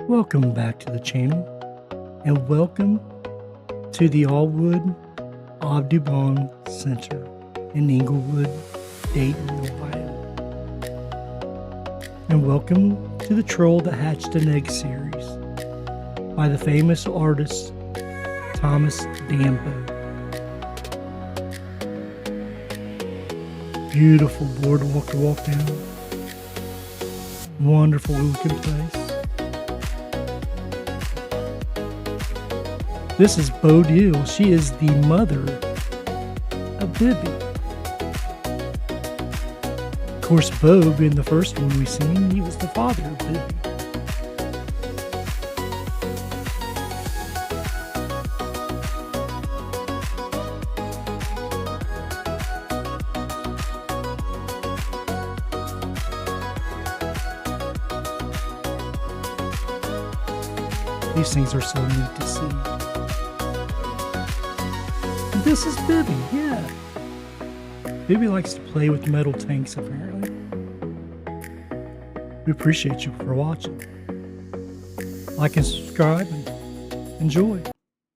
Welcome back to the channel, and welcome to the Aullwood Audubon Center in Englewood, Dayton, Ohio. And welcome to the Troll That Hatched an Egg series by the famous artist Thomas Dambo. Beautiful boardwalk to walk down. Wonderful looking place. This is Bo Deal. She is the mother of Bibby. Of course, Bo, being the first one we seen, he was the father of Bibby. These things are so neat to see. And this is Bibby, yeah. Bibby likes to play with metal tanks, apparently. We appreciate you for watching. Like and subscribe and enjoy.